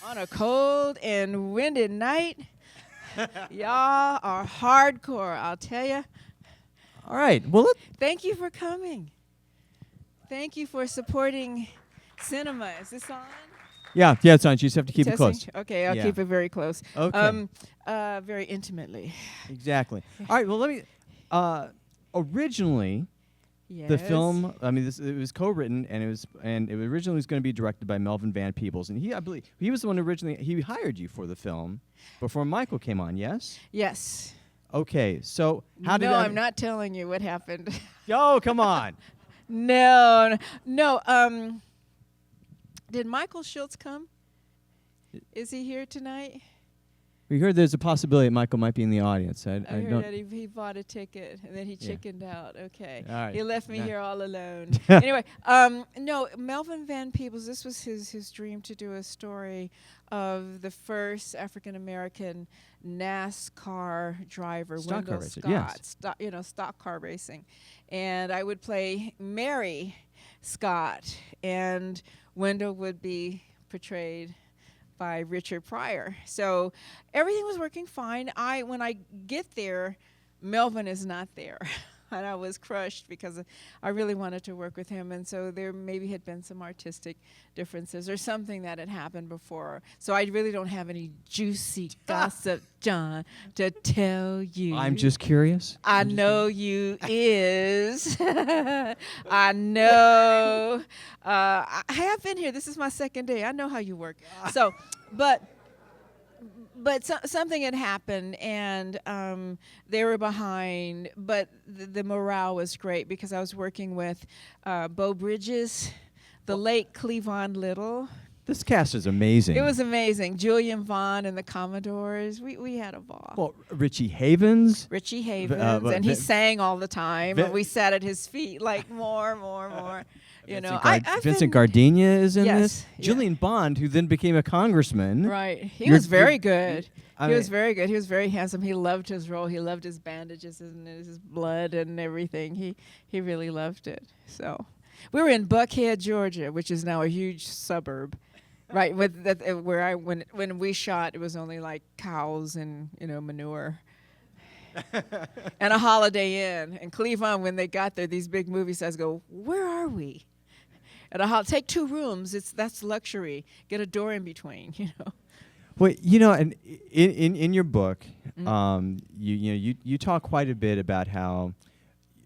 On a cold and windy night. Y'all are hardcore, I'll tell you. All right. Well, Thank you for coming. Thank you for supporting cinema. Is this on? yeah, it's on. You just have to keep it Testing? close. Okay, I'll Yeah. keep it very close. Okay. Very intimately. Exactly. All right. Well, let me. Originally, Yes. the film. I mean, it was co-written, and it originally was going to be directed by Melvin Van Peebles, and I believe he was the one originally. He hired you for the film before Michael came on. Yes. Yes. Okay. So how did no, that? I'm not telling you what happened. Yo, come on. No. Did Michael Schultz come? Is he here tonight? We heard there's a possibility that Michael might be in the audience. I I heard don't. that he bought a ticket and then he chickened out. Okay. All right. He left me Nah. here all alone. Anyway, no, Melvin Van Peebles, this was his dream to do a story of the first African American NASCAR driver, Stock car Wendell racer, Scott. yes. Stock car racing. And I would play Mary Scott, and Wendell would be portrayed by Richard Pryor. So everything was working fine. When I get there, Melvin is not there. And I was crushed because I really wanted to work with him. And so there maybe had been some artistic differences or something that had happened before. So I really don't have any juicy gossip, John, to tell you. I'm just curious. I know you is. I know. I have been here. This is my second day. I know how you work. So, but something had happened, and they were behind. But the morale was great because I was working with Beau Bridges, the late Cleavon Little. This cast is amazing. It was amazing. Julian Vaughn and the Commodores. We had a ball. Well, Richie Havens. Richie Havens, and he sang all the time. And we sat at his feet like more. You know, Vincent Gardenia is in Yes, this. yeah. Julian Bond, who then became a congressman. He was very good. I He was mean- very good. He was very handsome. He loved his role. He loved his bandages and his blood and everything. He really loved it. So, we were in Buckhead, Georgia, which is now a huge suburb. Right, with that, when we shot, it was only like cows and manure, and a Holiday Inn. And Cleveland, when they got there, these big movie stars go, "Where are we?" And take 2 rooms. That's luxury. Get a door in between, Well, and in your book, you talk quite a bit about how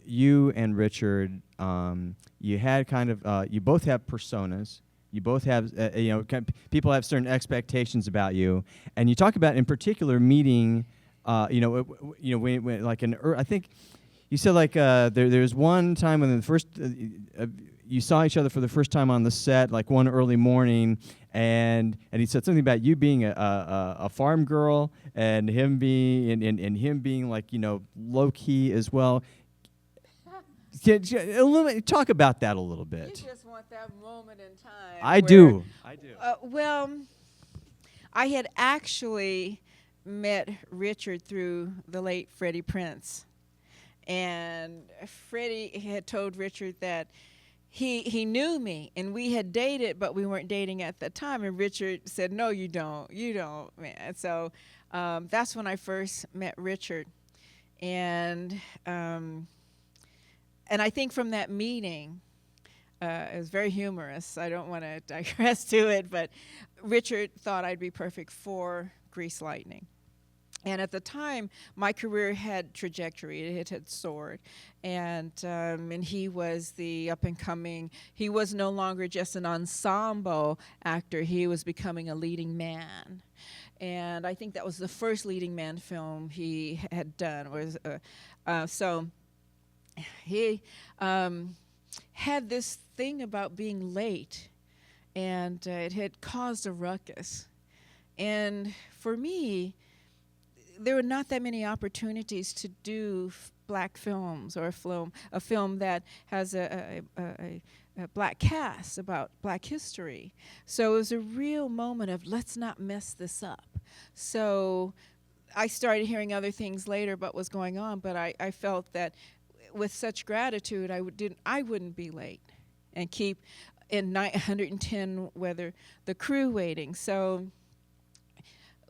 you and Richard, you had kind of you both have personas. You both have, people have certain expectations about you, and you talk about, in particular, meeting, when like I think you said like there's one time when the first you saw each other for the first time on the set, like one early morning, and he said something about you being a farm girl and him being and him being like low key as well. Talk about that a little bit. You just want that moment in time. I do. Well, I had actually met Richard through the late Freddie Prinze. And Freddie had told Richard that he knew me, and we had dated, but we weren't dating at the time. And Richard said, "No, you don't, man." So that's when I first met Richard. And I think from that meeting, it was very humorous. I don't want to digress to it, but Richard thought I'd be perfect for Grease Lightning. And at the time, my career had trajectory. It had soared. And he was the up-and-coming. He was no longer just an ensemble actor. He was becoming a leading man. And I think that was the first leading man film he had done. So he had this thing about being late, and it had caused a ruckus. And for me, there were not that many opportunities to do black films or a film that has a black cast about black history. So it was a real moment of let's not mess this up. So I started hearing other things later about what was going on, but I felt that with such gratitude, I wouldn't be late and keep in 110 weather the crew waiting. So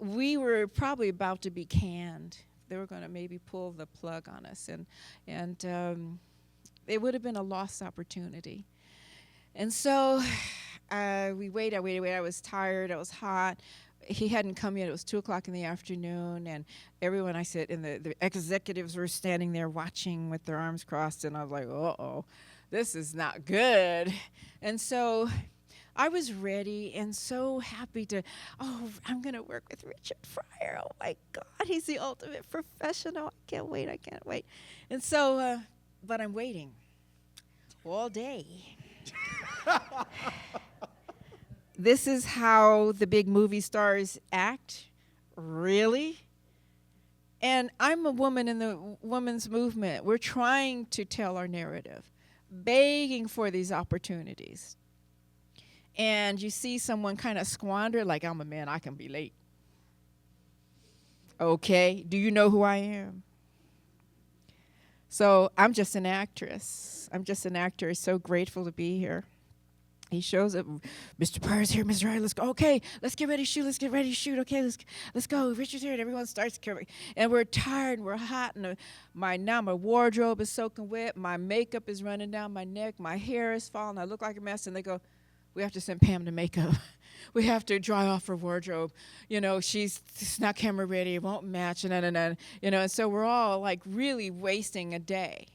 we were probably about to be canned. They were going to maybe pull the plug on us, and it would have been a lost opportunity. And so we waited. I was tired. I was hot. He hadn't come yet. It was 2 o'clock in the afternoon, and everyone, I said, and the executives were standing there watching with their arms crossed, and I was like, uh-oh, this is not good. And so I was ready and so happy to, I'm going to work with Richard Pryor. Oh, my God, he's the ultimate professional. I can't wait. And so, but I'm waiting all day. This is how the big movie stars act? Really? And I'm a woman in the women's movement. We're trying to tell our narrative, begging for these opportunities. And you see someone kind of squander, like, I'm a man, I can be late. Okay, do you know who I am? So I'm just an actress. I'm just an actor, so grateful to be here. He shows up, Mr. Pryor's here, Mr. Pryor, let's go. Okay, let's get ready to shoot, Okay, let's go. Richard's here, and everyone starts coming. And we're tired, and we're hot, and my wardrobe is soaking wet, my makeup is running down my neck, my hair is falling, I look like a mess, and they go, we have to send Pam to makeup. We have to dry off her wardrobe. She's not camera ready, it won't match, and so we're all like really wasting a day.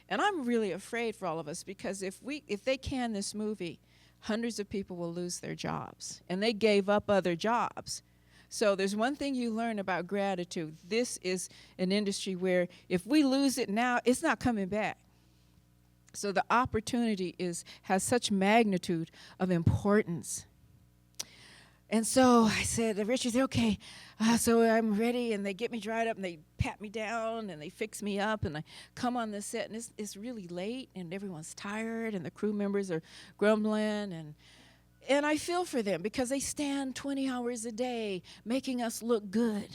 And I'm really afraid for all of us, because if they can this movie, hundreds of people will lose their jobs. And they gave up other jobs. So there's one thing you learn about gratitude. This is an industry where if we lose it now, it's not coming back. So the opportunity has such magnitude of importance. And so I said, Richard said, okay, so I'm ready, and they get me dried up, and they pat me down, and they fix me up, and I come on the set, and it's really late, and everyone's tired, and the crew members are grumbling, and I feel for them, because they stand 20 hours a day making us look good.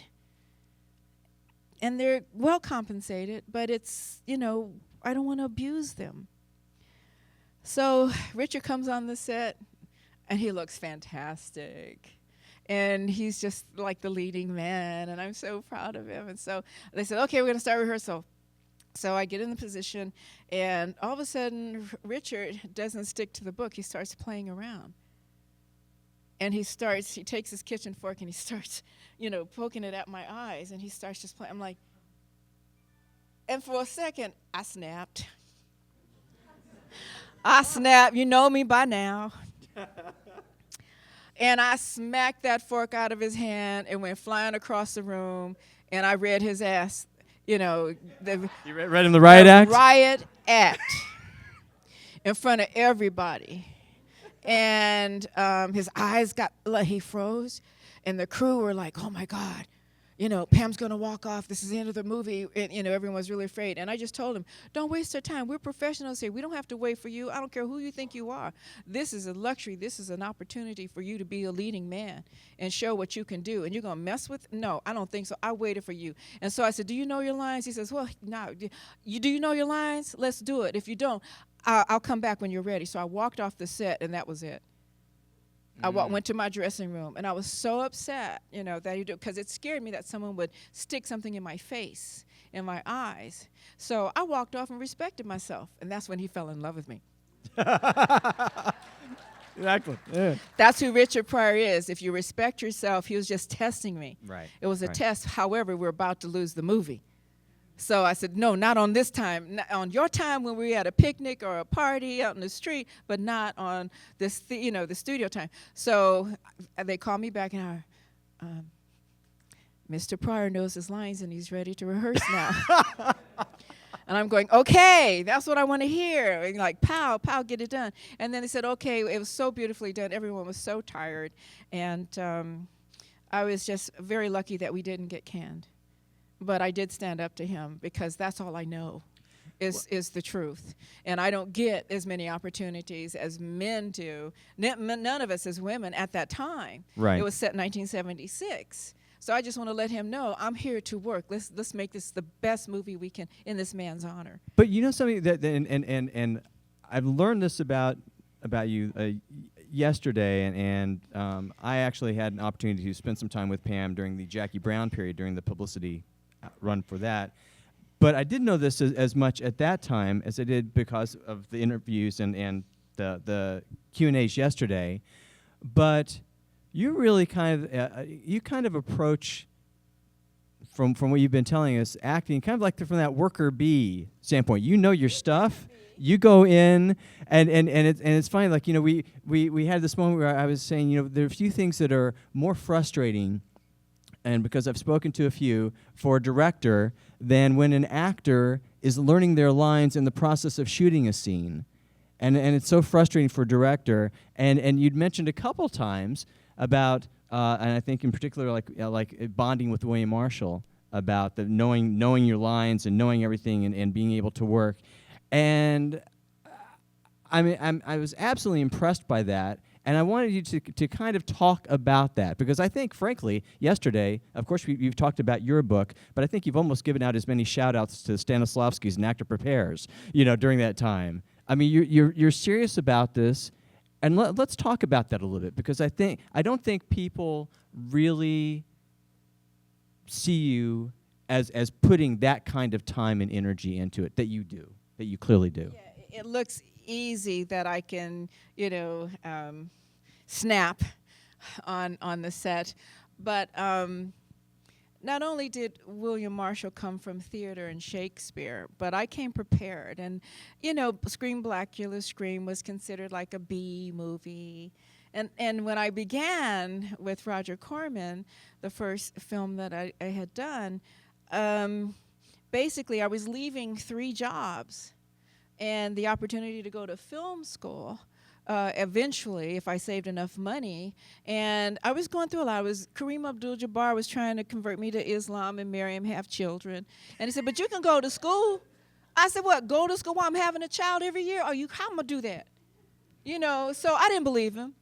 And they're well compensated, but it's, I don't want to abuse them. So Richard comes on the set, and he looks fantastic. And he's just like the leading man, and I'm so proud of him. And so they said, okay, we're going to start rehearsal. So I get in the position, and all of a sudden, Richard doesn't stick to the book. He starts playing around. And he takes his kitchen fork, and he starts, poking it at my eyes, and he starts just playing. I'm like, and for a second, I snapped. You know me by now. And I smacked that fork out of his hand and went flying across the room, and I read his ass, you read him the riot act? Riot act in front of everybody. And his eyes he froze, and the crew were like, oh my God, Pam's going to walk off. This is the end of the movie. And, everyone was really afraid. And I just told him, don't waste our time. We're professionals here. We don't have to wait for you. I don't care who you think you are. This is a luxury. This is an opportunity for you to be a leading man and show what you can do. And you're going to mess with? No, I don't think so. I waited for you. And so I said, do you know your lines? He says, well, no. Do you know your lines? Let's do it. If you don't, I'll come back when you're ready. So I walked off the set, and that was it. I went to my dressing room, and I was so upset, that because it scared me that someone would stick something in my face, in my eyes. So I walked off and respected myself, and that's when he fell in love with me. Exactly. Yeah. That's who Richard Pryor is. If you respect yourself, he was just testing me. Right. It was a test. However, we're about to lose the movie. So I said, no, not on this time. Not on your time when we're at a picnic or a party out in the street, but not on this, the studio time. So they called me back, and Mr. Pryor knows his lines, and he's ready to rehearse now. And I'm going, okay, that's what I want to hear. And like, pow, get it done. And then they said, okay, it was so beautifully done. Everyone was so tired. And I was just very lucky that we didn't get canned. But I did stand up to him, because that's all I know is the truth. And I don't get as many opportunities as men do. None of us as women at that time. Right. It was set in 1976. So I just want to let him know I'm here to work. Let's make this the best movie we can in this man's honor. But something that and I've learned this about you. yesterday, and I actually had an opportunity to spend some time with Pam during the Jackie Brown period, during the publicity run for that. But I didn't know this as much at that time as I did because of the interviews and the Q&As yesterday. But you really kind of approach, from what you've been telling us, acting kind of like from that worker bee standpoint. You know your stuff. You go in, and it's funny. Like, you know, we had this moment where I was saying, you know, there are a few things that are more frustrating, and because I've spoken to a few, for a director than when an actor is learning their lines in the process of shooting a scene. And it's so frustrating for a director. And you'd mentioned a couple times about, and I think in particular like bonding with William Marshall, about the knowing your lines and knowing everything and being able to work. And I mean, I was absolutely impressed by that. And I wanted you to kind of talk about that, because I think, frankly, yesterday, of course, you've talked about your book, but I think you've almost given out as many shout-outs to Stanislavski's An Actor Prepares, you know, during that time. I mean, you're serious about this, and let's talk about that a little bit, because I don't think people really see you as putting that kind of time and energy into it that you do, that you clearly do. Yeah, it looks easy that I can, you know, snap on the set, but not only did William Marshall come from theater and Shakespeare, but I came prepared. And, you know, Scream Blackula Scream was considered like a B movie. And when I began with Roger Corman, the first film that I had done, basically I was leaving 3 jobs and the opportunity to go to film school eventually, if I saved enough money. And I was going through a lot. Kareem Abdul-Jabbar was trying to convert me to Islam and marry him, have children. And he said, but you can go to school. I said, what, go to school while I'm having a child every year? How am I going to do that? You know, so I didn't believe him.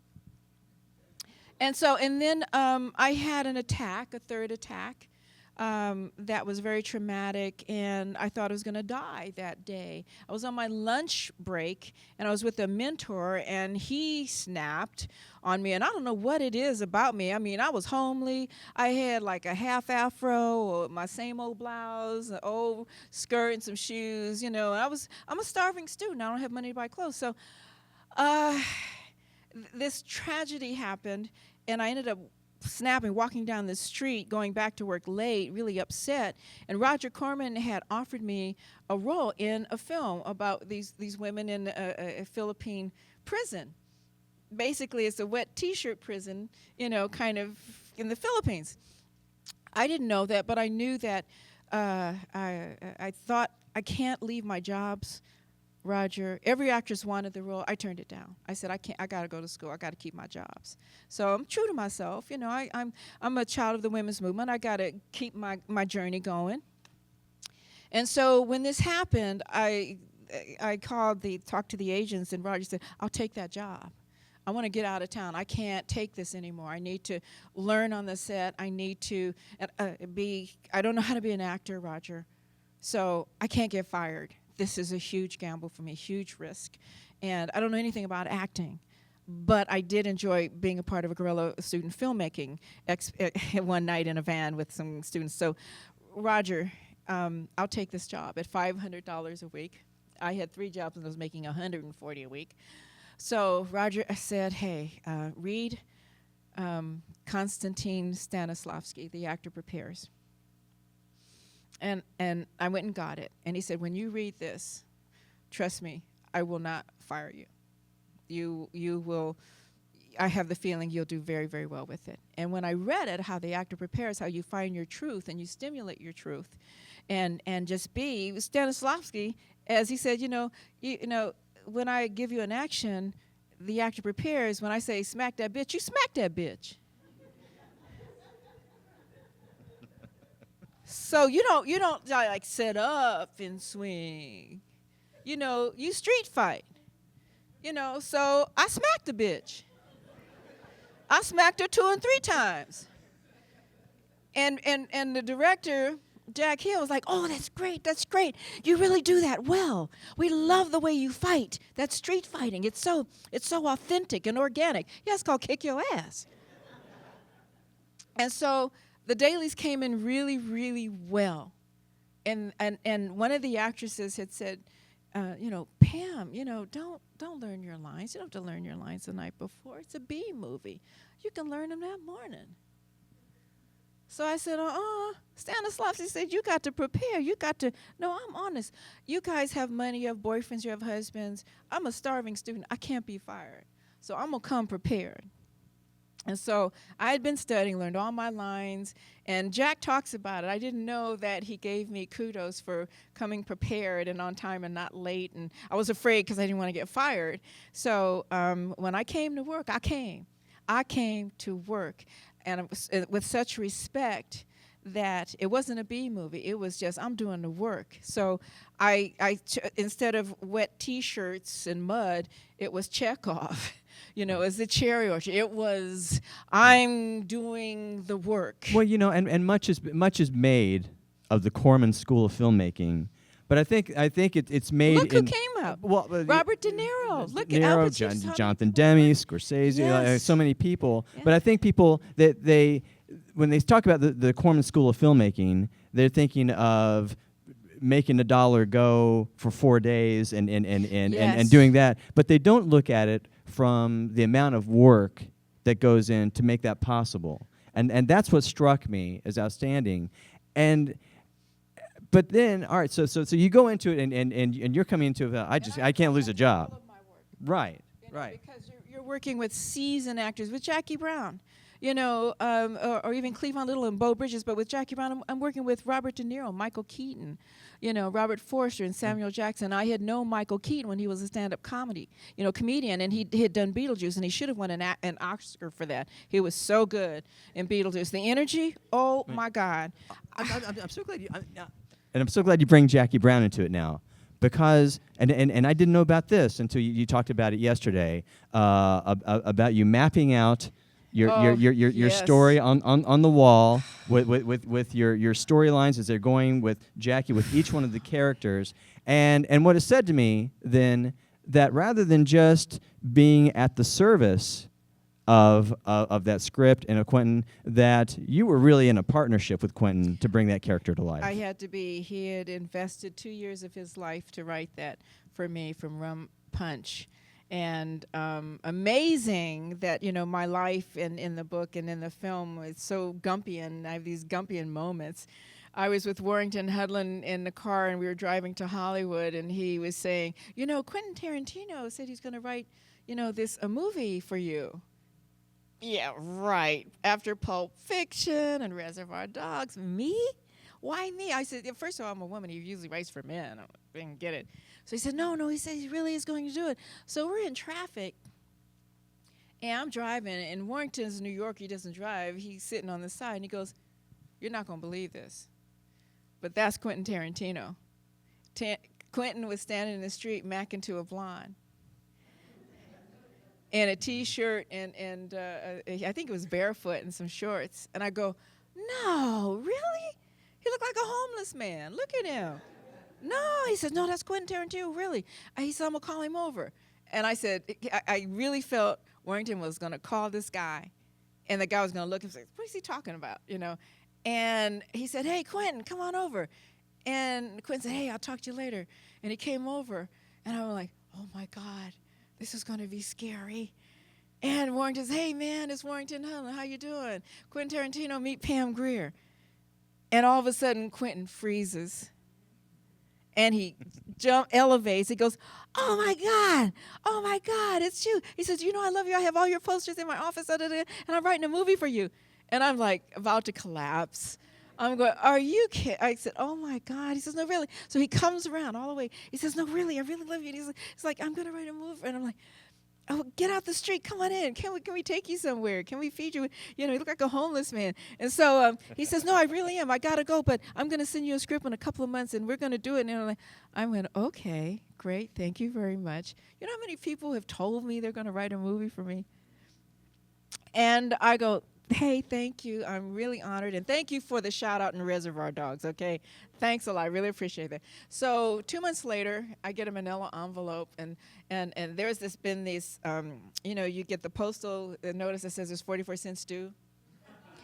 And then I had an attack, a third attack, that was very traumatic, and I thought I was going to die that day. I was on my lunch break, and I was with a mentor, and he snapped on me, and I don't know what it is about me. I mean, I was homely. I had like a half afro, or my same old blouse, an old skirt, and some shoes, you know. And I'm a starving student. I don't have money to buy clothes. So this tragedy happened, and I ended up snapping, walking down the street, going back to work late, really upset. And Roger Corman had offered me a role in a film about these women in a Philippine prison. Basically, it's a wet T-shirt prison, you know, kind of in the Philippines. I didn't know that, but I knew that I thought, I can't leave my jobs, Roger. Every actress wanted the role. I turned it down. I said, I can't. I got to go to school. I got to keep my jobs. So I'm true to myself. You know, I'm a child of the women's movement. I got to keep my journey going. And so when this happened, I talked to the agents, and Roger said, I'll take that job. I want to get out of town. I can't take this anymore. I need to learn on the set. I need to I don't know how to be an actor, Roger. So I can't get fired. This is a huge gamble for me, huge risk. And I don't know anything about acting, but I did enjoy being a part of a guerrilla student filmmaking one night in a van with some students. So, Roger, I'll take this job at $500 a week. I had 3 jobs and I was making $140 a week. So Roger said, hey, read Konstantin Stanislavski, The Actor Prepares. And I went and got it. And he said, when you read this, trust me, I will not fire you. You will, I have the feeling you'll do very, very well with it. And when I read it, how the actor prepares, how you find your truth and you stimulate your truth and just be, Stanislavski, as he said, you know, when I give you an action, the actor prepares. When I say smack that bitch, you smack that bitch. So you don't like set up and swing. You know, you street fight. You know, so I smacked the bitch. I smacked her 2 and 3 times. And the director Jack Hill was like, oh, that's great, that's great. You really do that well. We love the way you fight. That's street fighting. It's so authentic and organic. Yeah, it's called Kick Your Ass. And so the dailies came in really, really well. And one of the actresses had said, Pam, don't learn your lines. You don't have to learn your lines the night before. It's a B movie. You can learn them that morning. So I said, Stanislavski said, you got to prepare. No, I'm honest. You guys have money, you have boyfriends, you have husbands. I'm a starving student. I can't be fired. So I'm going to come prepared. And so I had been studying, learned all my lines, and Jack talks about it. I didn't know that he gave me kudos for coming prepared and on time and not late, and I was afraid because I didn't want to get fired. So when I came to work, I came to work, and it was, with such respect that it wasn't a B movie. It was just, I'm doing the work. So instead of wet T-shirts and mud, it was Chekhov. It was the cherry orchard. It was, I'm doing the work. Well, and much is made of the Corman School of Filmmaking, but I think it's made. Look who came up. Well, Robert De Niro. Look at Al Jonathan Demme, Scorsese, Yes. So many people. Yeah. But I think people that when they talk about the Corman School of Filmmaking, they're thinking of making $1 go for 4 days and Yes. doing that, but they don't look at it from the amount of work that goes in to make that possible. And that's what struck me as outstanding. But then, all right, so you go into it and you're coming into it, I can't lose a job. Right. Because you're working with seasoned actors, with Jackie Brown, or even Cleavon Little and Beau Bridges. But with Jackie Brown, I'm working with Robert De Niro, Michael Keaton, Robert Forster and Samuel Jackson. I had known Michael Keaton when he was a stand-up comedian, and he had done Beetlejuice, and he should have won an Oscar for that. He was so good in Beetlejuice. The energy, oh my God! I'm so glad I'm so glad you bring Jackie Brown into it now. Because, and I didn't know about this until you talked about it yesterday, about you mapping out your yes. story on the wall with your storylines as they're going with Jackie, with each one of the characters. And what it said to me then, that rather than just being at the service of that script and of Quentin, that you were really in a partnership with Quentin to bring that character to life. I had to be. He had invested 2 years of his life to write that for me from Rum Punch. And amazing that, my life in the book and in the film is so Gumpian. I have these Gumpian moments. I was with Warrington Hudlin in the car, and we were driving to Hollywood, and he was saying, Quentin Tarantino said he's going to write, a movie for you. Yeah, right. After Pulp Fiction and Reservoir Dogs. Me? Why me? I said, first of all, I'm a woman. He usually writes for men. I didn't get it. So he said, no, he said he really is going to do it. So we're in traffic, and I'm driving, and Warrington's New York. He doesn't drive. He's sitting on the side, and he goes, you're not going to believe this, but that's Quentin Tarantino. Quentin was standing in the street macking to a blonde. And a T-shirt and I think it was barefoot and some shorts. And I go, no, really? He looked like a homeless man. Look at him. No, he said, no, that's Quentin Tarantino, really. He said, I'm going to call him over. And I said, I really felt Warrington was going to call this guy. And the guy was going to look and say, what is he talking about, And he said, hey, Quentin, come on over. And Quentin said, hey, I'll talk to you later. And he came over, and I was like, oh, my God. This is going to be scary. And Warrington says, hey, man, it's Warrington Hudlin. How you doing? Quentin Tarantino, meet Pam Grier. And all of a sudden, Quentin freezes. And he elevates. He goes, oh, my God, it's you. He says, I love you. I have all your posters in my office, and I'm writing a movie for you. And I'm like about to collapse. I'm going, are you kidding? I said, oh, my God. He says, no, really. So he comes around all the way. He says, no, really, I really love you. And he's like, I'm going to write a movie. And I'm like, oh, get out the street. Come on in. Can we take you somewhere? Can we feed you? You look like a homeless man. And so he says, no, I really am. I got to go, but I'm going to send you a script in a couple of months, and we're going to do it. And I'm going, okay, great. Thank you very much. You know how many people have told me they're going to write a movie for me? And I go, hey, thank you. I'm really honored. And thank you for the shout out in Reservoir Dogs, okay? Thanks a lot. I really appreciate that. So 2 months later, I get a manila envelope, and there's been this, you get the postal notice that says there's 44 cents due.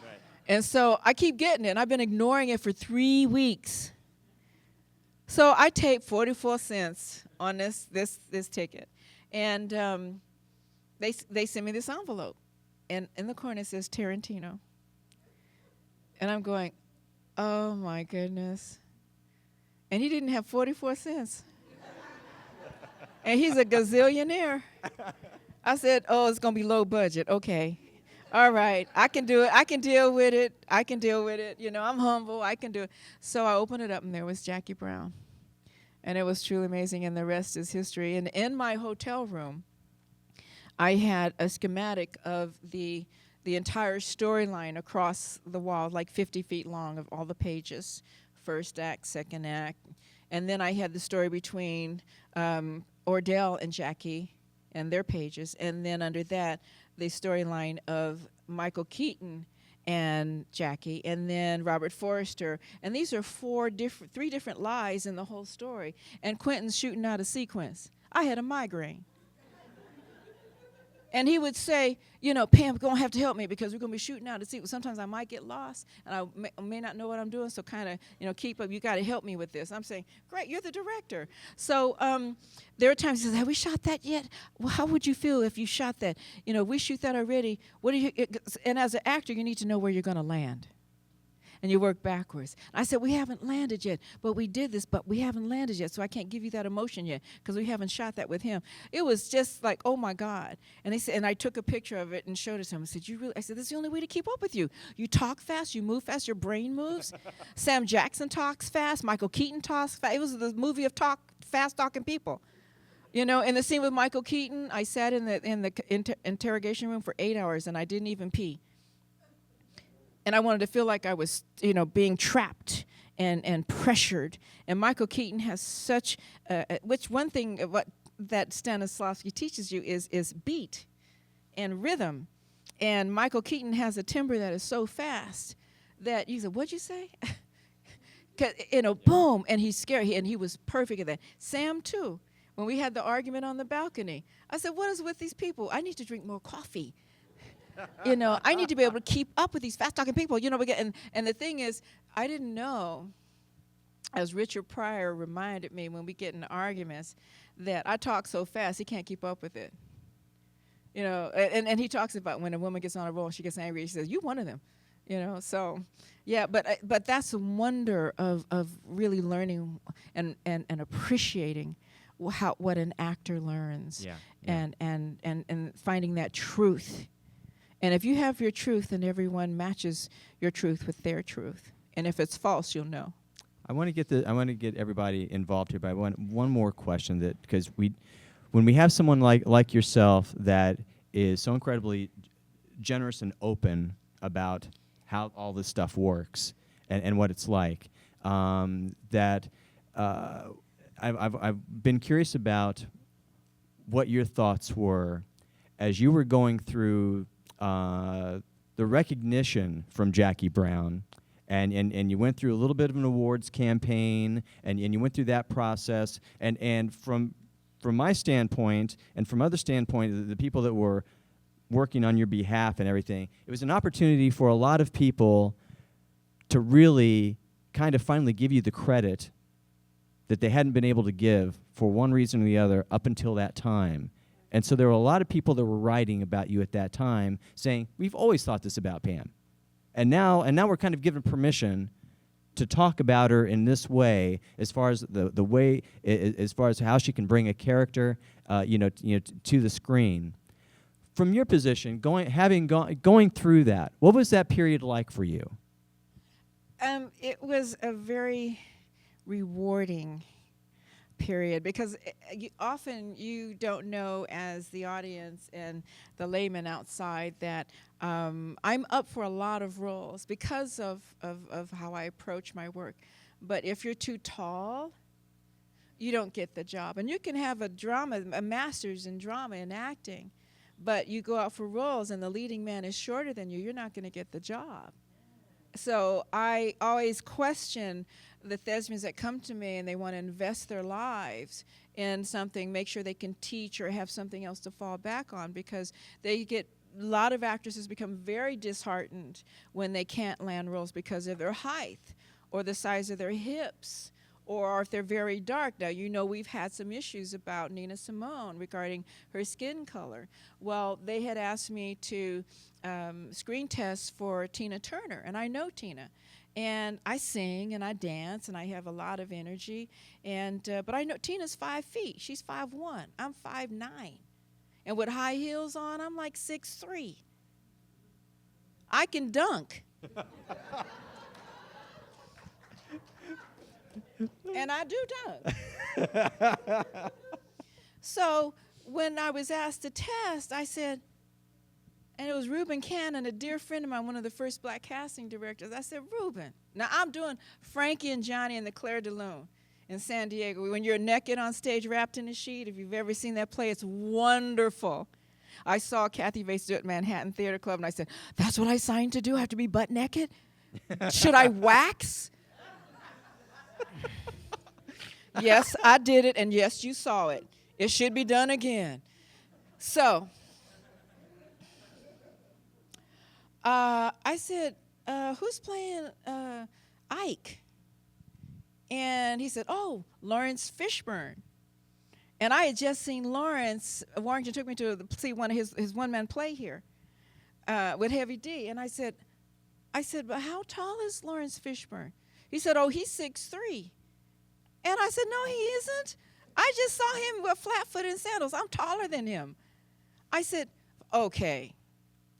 Right. And so I keep getting it, and I've been ignoring it for 3 weeks. So I take 44 cents on this ticket, and they send me this envelope, and in the corner it says Tarantino, and I'm going, oh my goodness, and he didn't have 44 cents, and he's a gazillionaire. I said, oh, it's gonna be low budget, okay. All right, I can do it. I can deal with it. I'm humble. I can do it. So I opened it up, and there was Jackie Brown. And it was truly amazing, and the rest is history. And in my hotel room, I had a schematic of the entire storyline across the wall, like 50 feet long, of all the pages, first act, second act. And then I had the story between Ordell and Jackie and their pages. And then under that, the storyline of Michael Keaton and Jackie, and then Robert Forrester. And these are three different lies in the whole story. And Quentin's shooting out a sequence. I had a migraine. And he would say, Pam, you're going to have to help me because we're going to be shooting out a sequence. Sometimes I might get lost, and I may not know what I'm doing, so kind of, keep up. You got to help me with this. I'm saying, great, you're the director. So there are times he says, have we shot that yet? Well, how would you feel if you shot that? We shoot that already. And as an actor, you need to know where you're going to land. And you work backwards. I said, we haven't landed yet, but we did this, but we haven't landed yet, so I can't give you that emotion yet because we haven't shot that with him. It was just like, oh my God. And they said, and I took a picture of it and showed it to him. I said, I said, this is the only way to keep up with you. You talk fast, you move fast, your brain moves. Sam Jackson talks fast, Michael Keaton talks fast. It was the movie of fast talking people. In the scene with Michael Keaton, I sat in the interrogation room for 8 hours and I didn't even pee. And I wanted to feel like I was, being trapped and pressured. And Michael Keaton has such, which one thing what that Stanislavski teaches you is beat and rhythm. And Michael Keaton has a timbre that is so fast that you say, what'd you say? Boom, and he's scary. And he was perfect at that. Sam, too. When we had the argument on the balcony, I said, what is with these people? I need to drink more coffee. I need to be able to keep up with these fast-talking people. And the thing is, I didn't know, as Richard Pryor reminded me when we get in arguments, that I talk so fast he can't keep up with it. And he talks about when a woman gets on a roll, she gets angry. She says, "You one of them." So yeah. But that's the wonder of really learning and appreciating what an actor learns. Yeah. And finding that truth. And if you have your truth, then everyone matches your truth with their truth. And if it's false, you'll know. I want to get everybody involved here, but I want one more question because when we have someone like yourself that is so incredibly generous and open about how all this stuff works and what it's like, that I've been curious about what your thoughts were as you were going through the recognition from Jackie Brown, and you went through a little bit of an awards campaign, and you went through that process, and from my standpoint, and from other standpoint, the people that were working on your behalf and everything, it was an opportunity for a lot of people to really kind of finally give you the credit that they hadn't been able to give for one reason or the other up until that time. And so there were a lot of people that were writing about you at that time saying, we've always thought this about Pam. And now we're kind of given permission to talk about her in this way, as far as the way, as far as how she can bring a character, to the screen. From your position, going through that, what was that period like for you? It was a very rewarding period because often you don't know as the audience and the layman outside that I'm up for a lot of roles because of how I approach my work. But if you're too tall, you don't get the job. And you can have a master's in drama and acting, but you go out for roles and the leading man is shorter than you, you're not going to get the job. So I always question the thespians that come to me and they want to invest their lives in something, make sure they can teach or have something else to fall back on, because a lot of actresses become very disheartened when they can't land roles because of their height or the size of their hips, or if they're very dark. Now, we've had some issues about Nina Simone regarding her skin color. Well, they had asked me to screen test for Tina Turner, and I know Tina. And I sing and I dance and I have a lot of energy. But I know Tina's 5 feet. She's 5'1". I'm 5'9". And with high heels on, I'm like 6'3". I can dunk. And I do dunk. So when I was asked to test, I said, and it was Reuben Cannon, a dear friend of mine, one of the first black casting directors. I said, Reuben, now I'm doing Frankie and Johnny and the Claire de Lune in San Diego. When you're naked on stage wrapped in a sheet, if you've ever seen that play, it's wonderful. I saw Kathy Bates do it at Manhattan Theater Club, and I said, that's what I signed to do? I have to be butt naked? Should I wax? Yes, I did it, and yes, you saw it. It should be done again. So I said, who's playing Ike? And he said, oh, Lawrence Fishburne. And I had just seen Lawrence. Warrington took me to see one of his one-man play here with Heavy D. And I said, but how tall is Lawrence Fishburne? He said, oh, he's 6'3". And I said, no, he isn't. I just saw him with flat-footed sandals. I'm taller than him. I said, okay,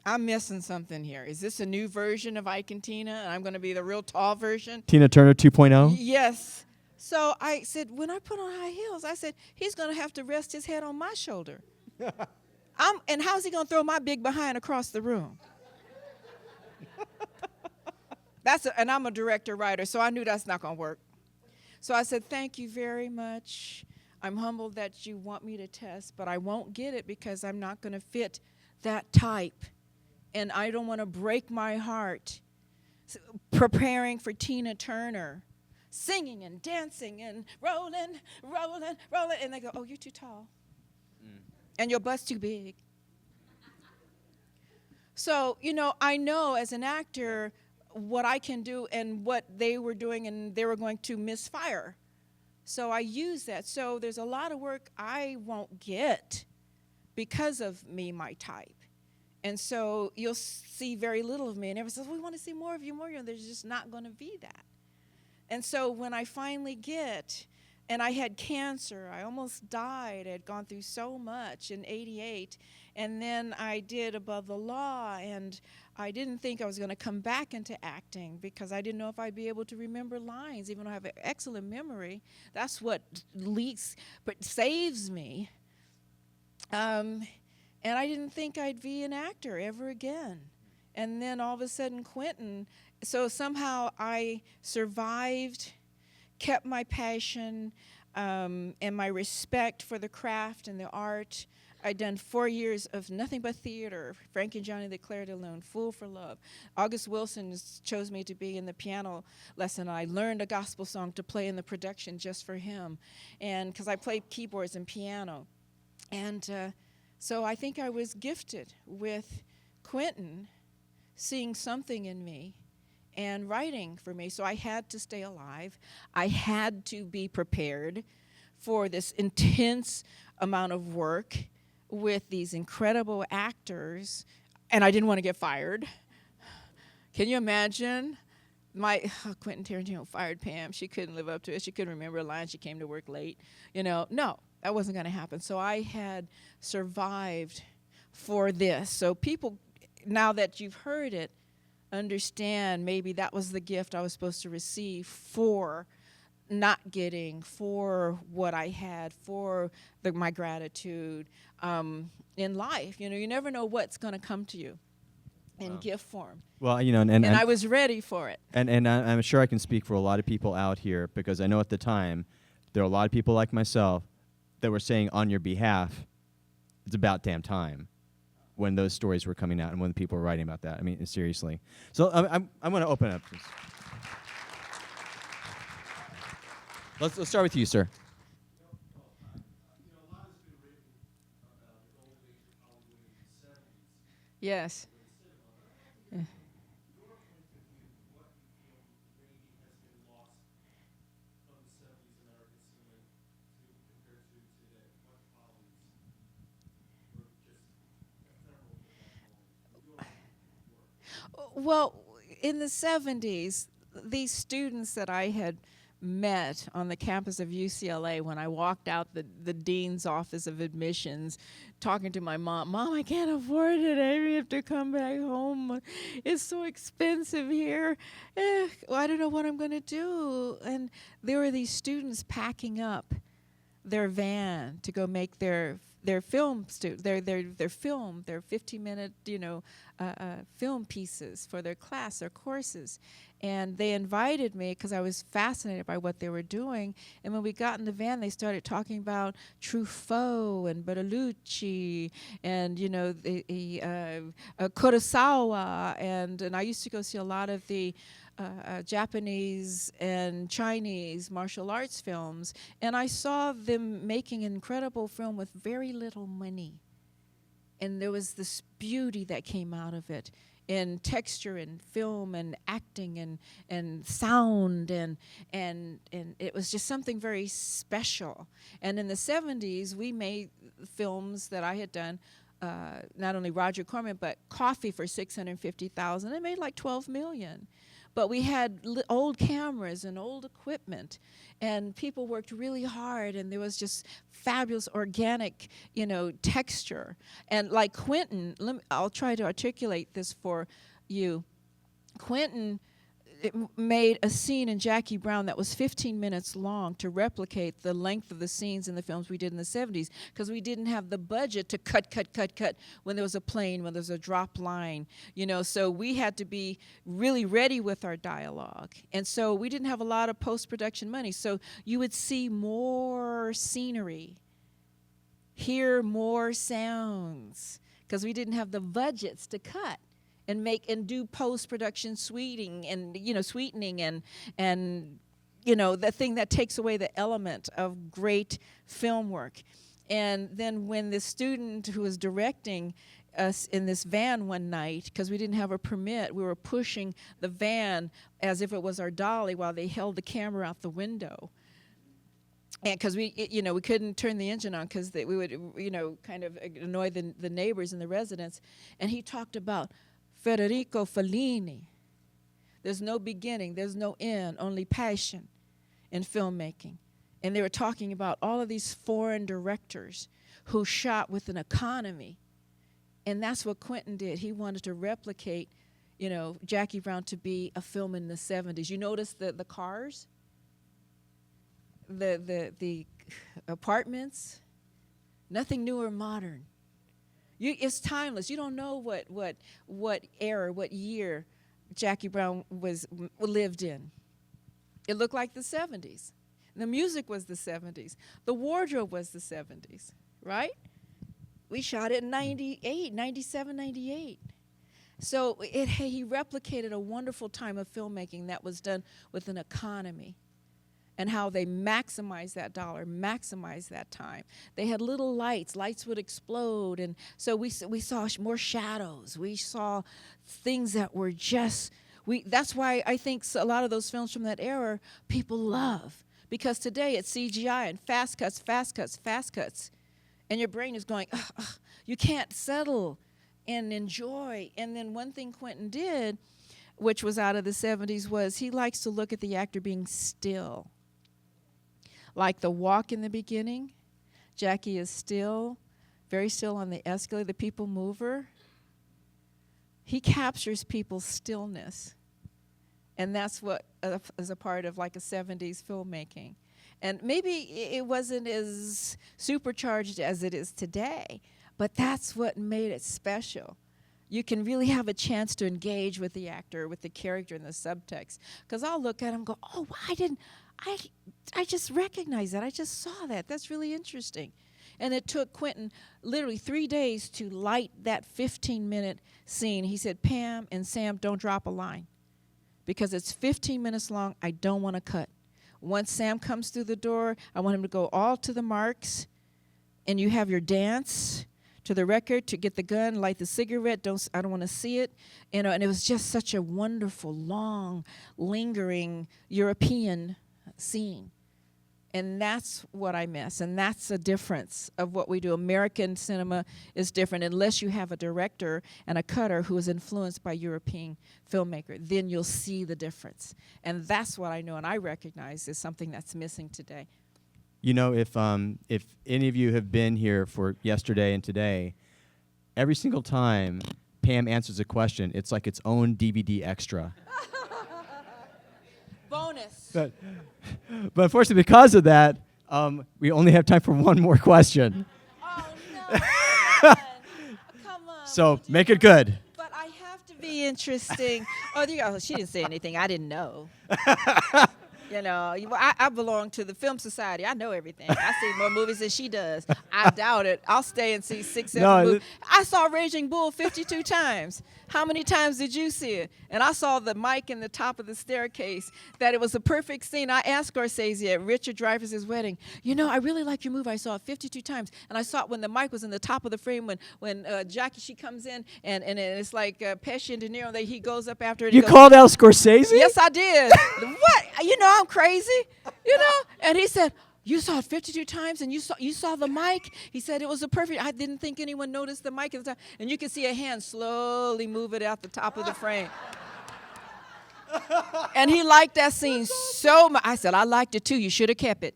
I'm missing something here. Is this a new version of Ike and Tina, and I'm going to be the real tall version? Tina Turner 2.0? Yes. So I said, when I put on high heels, I said, he's going to have to rest his head on my shoulder. And how's he going to throw my big behind across the room? And I'm a director-writer, so I knew that's not going to work. So I said, thank you very much. I'm humbled that you want me to test, but I won't get it because I'm not going to fit that type. And I don't want to break my heart preparing for Tina Turner, singing and dancing and rolling. And they go, oh, you're too tall. And your butt's too big. So, I know as an actor what I can do and what they were doing, and they were going to misfire. So I use that. So there's a lot of work I won't get because of me, my type. And so you'll see very little of me. And everyone says, we want to see more of you, more of you. And there's just not going to be that. And so when I finally get, and I had cancer, I almost died. I had gone through so much in '88. And then I did Above the Law, and I didn't think I was going to come back into acting because I didn't know if I'd be able to remember lines, even though I have an excellent memory. That's what saves me. And I didn't think I'd be an actor ever again. And then all of a sudden, Quentin. So somehow I survived, kept my passion, and my respect for the craft and the art. I'd done 4 years of nothing but theater, Frank and Johnny, the Claire de Lune, Fool for Love. August Wilson chose me to be in the piano lesson. I learned a gospel song to play in the production just for him, and because I played keyboards and piano. And so I think I was gifted with Quentin seeing something in me and writing for me. So I had to stay alive. I had to be prepared for this intense amount of work with these incredible actors, and I didn't want to get fired. Can you imagine? Quentin Tarantino fired Pam. She couldn't live up to it. She couldn't remember a line. She came to work late. No, that wasn't going to happen. So I had survived for this. So people, now that you've heard it, understand maybe that was the gift I was supposed to receive for not getting, for what I had, for my gratitude in life. You never know what's going to come to you in gift form. Well, and I was ready for it. And I'm sure I can speak for a lot of people out here, because I know at the time there are a lot of people like myself that were saying on your behalf, it's about damn time. when those stories were coming out and when people were writing about that. I mean, seriously. So I'm going to open up. Let's start with you, sir. Yes. Well, in the 70s, these students that I had met on the campus of UCLA, when I walked out the dean's office of admissions, talking to my mom, I can't afford it. I have to come back home. It's so expensive here. Well, I don't know what I'm going to do. And there were these students packing up their van to go make their film their film, their 15-minute film pieces for their class, their courses. And they invited me because I was fascinated by what they were doing. And when we got in the van, they started talking about Truffaut and Bertolucci and Kurosawa, and I used to go see a lot of the Japanese and Chinese martial arts films, and I saw them making an incredible film with very little money. And there was this beauty that came out of it in texture and film and acting and sound, and it was just something very special. And in the 70s, we made films that I had done, not only Roger Corman, but Coffee for $650,000. It made like $12 million. But we had old cameras and old equipment, and people worked really hard, and there was just fabulous organic, texture. And like Quentin, I'll try to articulate this for you. Quentin made a scene in Jackie Brown that was 15 minutes long to replicate the length of the scenes in the films we did in the 70s, because we didn't have the budget to cut when there was a plane, when there was a drop line, so we had to be really ready with our dialogue. And so we didn't have a lot of post-production money, so you would see more scenery, hear more sounds, because we didn't have the budgets to cut and make and do post-production sweetening and the thing that takes away the element of great film work. And then when the student who was directing us in this van one night, because we didn't have a permit, we were pushing the van as if it was our dolly while they held the camera out the window. And because we couldn't turn the engine on because we would, kind of annoy the neighbors and the residents. And he talked about Federico Fellini. There's no beginning, there's no end, only passion in filmmaking. And they were talking about all of these foreign directors who shot with an economy. And that's what Quentin did. He wanted to replicate, Jackie Brown to be a film in the 70s. You notice the cars, the apartments, nothing new or modern. It's timeless. You don't know what era, what year Jackie Brown lived in. It looked like the 70s. The music was the 70s. The wardrobe was the 70s, right? We shot it in 98, 97, 98. So he replicated a wonderful time of filmmaking that was done with an economy, and how they maximized that dollar, maximized that time. They had little lights. Lights would explode, and so we saw more shadows. We saw things that were just, that's why I think a lot of those films from that era people love, because today it's CGI and fast cuts, and your brain is going, ugh, ugh. You can't settle and enjoy. And then one thing Quentin did, which was out of the 70s, was he likes to look at the actor being still. Like the walk in the beginning, Jackie is still, very still on the escalator, the people mover. He captures people's stillness. And that's what is a part of like a 70s filmmaking. And maybe it wasn't as supercharged as it is today, but that's what made it special. You can really have a chance to engage with the actor, with the character and the subtext. Because I'll look at him and go, I just recognized that. I just saw that. That's really interesting. And it took Quentin literally 3 days to light that 15-minute scene. He said, Pam and Sam, don't drop a line because it's 15 minutes long. I don't want to cut. Once Sam comes through the door, I want him to go all to the marks, and you have your dance to the record, to get the gun, light the cigarette. I don't want to see it, and it was just such a wonderful, long, lingering European scene. And that's what I miss, and that's a difference of what we do. American cinema is different unless you have a director and a cutter who is influenced by European filmmaker. Then you'll see the difference, and that's what I know and I recognize is something that's missing today. You know, if any of you have been here for yesterday and today, every single time Pam answers a question, it's like its own DVD extra. Bonus. But unfortunately, because of that, we only have time for one more question. Oh, no. Come on. So make it good. But I have to be interesting. Oh, she didn't say anything. I didn't know. I belong to the Film Society. I know everything. I see more movies than she does. I doubt it. I'll stay and see 6, 7 movies. I saw Raging Bull 52 times. How many times did you see it? And I saw the mic in the top of the staircase, that it was a perfect scene. I asked Scorsese at Richard Dreyfuss's wedding, I really like your movie. I saw it 52 times. And I saw it when the mic was in the top of the frame, when Jackie, she comes in, and it's like Pesci and De Niro, he goes up after her. You called out Scorsese? Yes, I did. What? I'm crazy, And he said, you saw it 52 times, and you saw the mic. He said it was a perfect. I didn't think anyone noticed the mic at the time, and you could see a hand slowly move it out the top of the frame. And he liked that scene so much. I said, I liked it too. You should have kept it.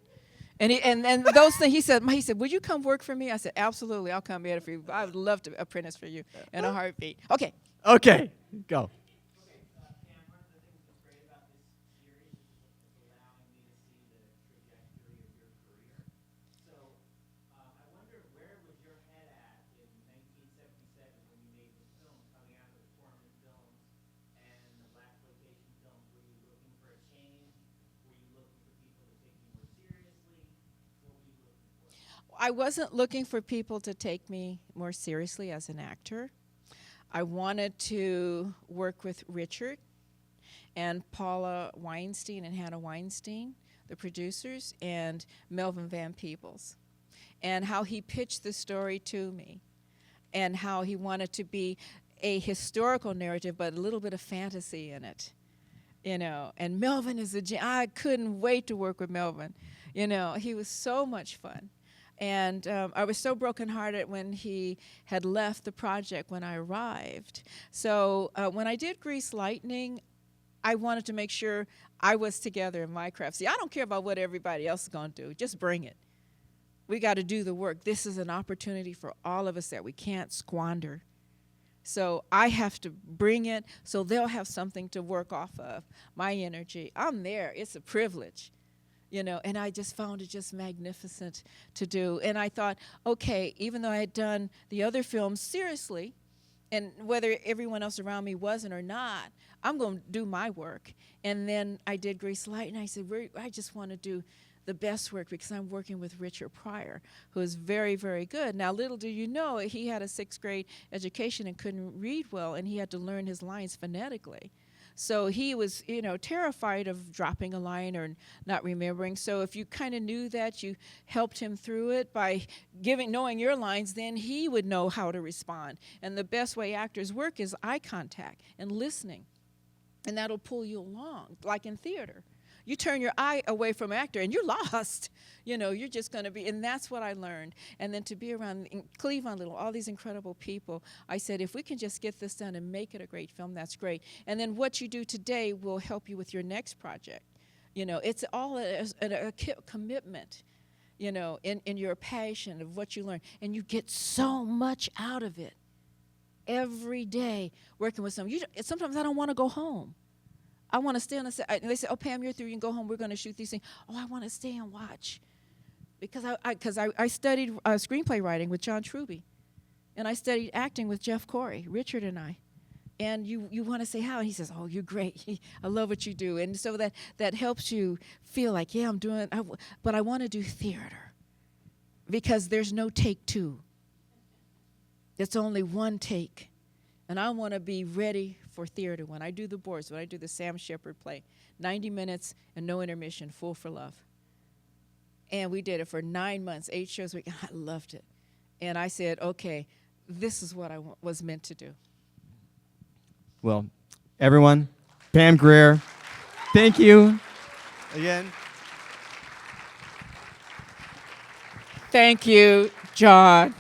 And those things. He said, will you come work for me? I said, absolutely, I'll come here for you. I would love to apprentice for you in a heartbeat. Okay. Okay, go. I wasn't looking for people to take me more seriously as an actor. I wanted to work with Richard and Paula Weinstein and Hannah Weinstein, the producers, and Melvin Van Peebles, and how he pitched the story to me, and how he wanted to be a historical narrative but a little bit of fantasy in it. And Melvin is I couldn't wait to work with Melvin. He was so much fun. And I was so brokenhearted when he had left the project when I arrived. So when I did Grease Lightning, I wanted to make sure I was together in my craft. See, I don't care about what everybody else is going to do. Just bring it. We got to do the work. This is an opportunity for all of us that we can't squander. So I have to bring it so they'll have something to work off of. My energy. I'm there. It's a privilege. And I just found it just magnificent to do. And I thought, okay, even though I had done the other films seriously, and whether everyone else around me wasn't or not, I'm going to do my work. And then I did Grease Light, and I said, I just want to do the best work because I'm working with Richard Pryor, who is very, very good. Now, little do you know, he had a 6th grade education and couldn't read well, and he had to learn his lines phonetically. So he was, terrified of dropping a line or not remembering. So if you kind of knew that, you helped him through it by knowing your lines, then he would know how to respond. And the best way actors work is eye contact and listening. And that'll pull you along, like in theater. You turn your eye away from an actor and you're lost. You're just going to be, and that's what I learned. And then to be around Cleavon Little, all these incredible people, I said, if we can just get this done and make it a great film, that's great. And then what you do today will help you with your next project. It's all a commitment, in your passion of what you learn. And you get so much out of it every day working with someone. Sometimes I don't want to go home. I want to stay on the set. They say, oh, Pam, you're through. You can go home. We're going to shoot these things. Oh, I want to stay and watch. Because I studied screenplay writing with John Truby. And I studied acting with Jeff Corey, Richard and I. And you want to say how? And he says, oh, you're great. I love what you do. And so that helps you feel like, yeah, I'm doing, but I want to do theater. because there's no take two. It's only one take. And I want to be ready for theater when I do the boards, when I do the Sam Shepard play. 90 minutes and no intermission, full for love. And we did it for 9 months, 8 shows a week. I loved it. And I said, okay, this is what I was meant to do. Well, everyone, Pam Grier, thank you again. Thank you, John.